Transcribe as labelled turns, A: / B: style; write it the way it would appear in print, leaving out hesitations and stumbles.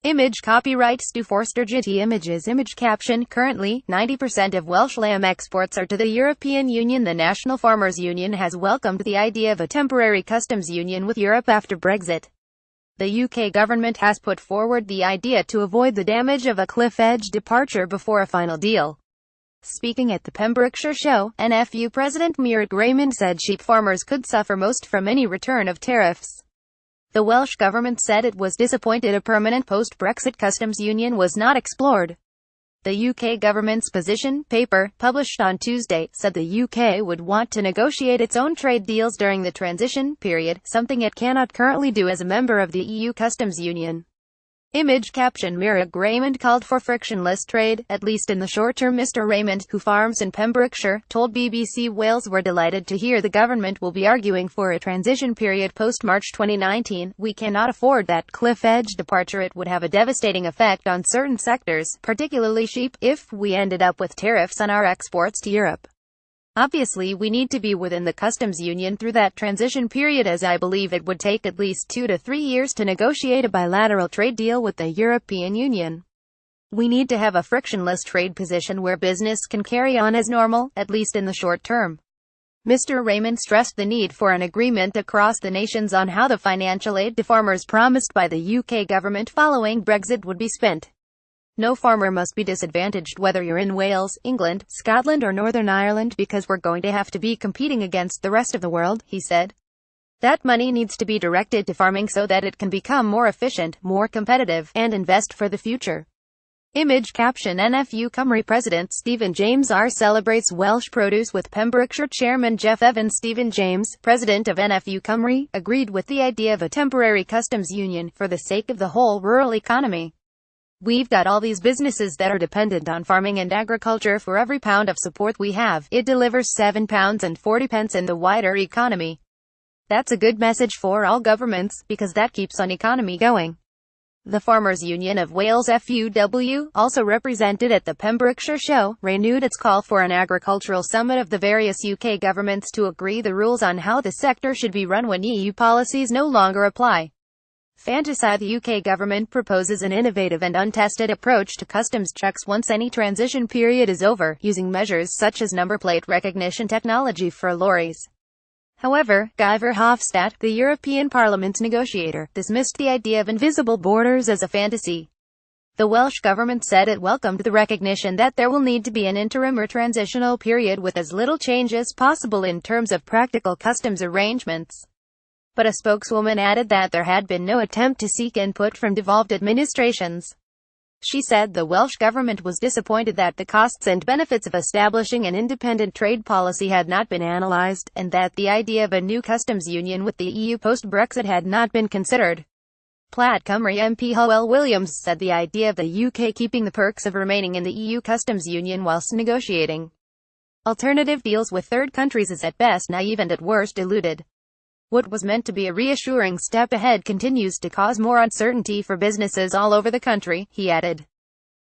A: Image copyrights to Forster Getty Images. Image caption. Currently, 90% of Welsh lamb exports are to the European Union. The National Farmers Union has welcomed the idea of a temporary customs union with Europe after Brexit. The UK government has put forward the idea to avoid the damage of a cliff-edge departure before a final deal. Speaking at the Pembrokeshire show, NFU President Muric Raymond said sheep farmers could suffer most from any return of tariffs. The Welsh government said it was disappointed a permanent post-Brexit customs union was not explored. The UK government's position paper, published on Tuesday, said the UK would want to negotiate its own trade deals during the transition period, something it cannot currently do as a member of the EU customs union. Image caption. Muric Raymond called for frictionless trade, at least in the short term. Mr. Raymond, who farms in Pembrokeshire, told BBC Wales, "We're delighted to hear the government will be arguing for a transition period post-March 2019. We cannot afford that cliff-edge departure. It would have a devastating effect on certain sectors, particularly sheep, if we ended up with tariffs on our exports to Europe. Obviously we need to be within the customs union through that transition period, as I believe it would take at least 2 to 3 years to negotiate a bilateral trade deal with the European Union. We need to have a frictionless trade position where business can carry on as normal, at least in the short term." Mr. Raymond stressed the need for an agreement across the nations on how the financial aid to farmers promised by the UK government following Brexit would be spent. "No farmer must be disadvantaged whether you're in Wales, England, Scotland or Northern Ireland, because we're going to have to be competing against the rest of the world," he said. "That money needs to be directed to farming so that it can become more efficient, more competitive, and invest for the future." Image caption. NFU Cymru President Stephen James celebrates Welsh produce with Pembrokeshire Chairman Jeff Evans. Stephen James, President of NFU Cymru, agreed with the idea of a temporary customs union, for the sake of the whole rural economy. "We've got all these businesses that are dependent on farming and agriculture. For every pound of support we have, it delivers £7.40 in the wider economy. That's a good message for all governments, because that keeps on economy going." The Farmers Union of Wales FUW, also represented at the Pembrokeshire show, renewed its call for an agricultural summit of the various UK governments to agree the rules on how the sector should be run when EU policies no longer apply. Fantasy. The UK government proposes an innovative and untested approach to customs checks once any transition period is over, using measures such as number plate recognition technology for lorries. However, Guy Verhofstadt, the European Parliament negotiator, dismissed the idea of invisible borders as a fantasy. The Welsh government said it welcomed the recognition that there will need to be an interim or transitional period with as little change as possible in terms of practical customs arrangements. But a spokeswoman added that there had been no attempt to seek input from devolved administrations. She said the Welsh government was disappointed that the costs and benefits of establishing an independent trade policy had not been analysed, and that the idea of a new customs union with the EU post-Brexit had not been considered. Plaid Cymru MP Hywel Williams said the idea of the UK keeping the perks of remaining in the EU customs union whilst negotiating alternative deals with third countries is at best naive and at worst deluded. What was meant to be a reassuring step ahead continues to cause more uncertainty for businesses all over the country, he added.